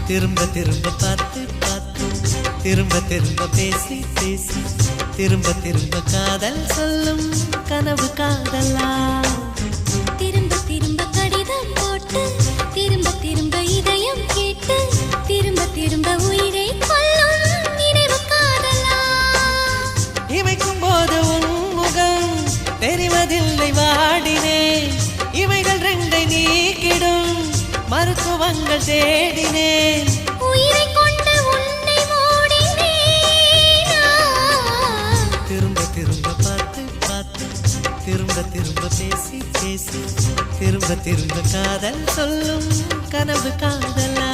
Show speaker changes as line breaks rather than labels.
திரும்ப திரும்ப பார்த்து பார்த்து திரும்ப திரும்ப பேசி பேசி திரும்ப திரும்ப காதல் சொல்லும் கனவு காதலா
திரும்ப திரும்ப கடிதம் போட்டு திரும்ப திரும்ப இதயம் கேட்டு திரும்ப திரும்ப உயிரை கொல்லும் நினைவு காதலா
இமைக்கும் போது உன் முகம் தெரிவதில்லை வாடினேன் இவைகள் ரெண்டை நீக்கிடும் மருத்துவங்கள் தேடினேன்
உயிரை கொண்டு உன்னை மூடினேனா
திரும்ப திரும்ப பார்த்து பார்த்து திரும்ப திரும்ப பேசி பேசி திரும்ப திரும்ப காதல் சொல்லும் கனவு காதலா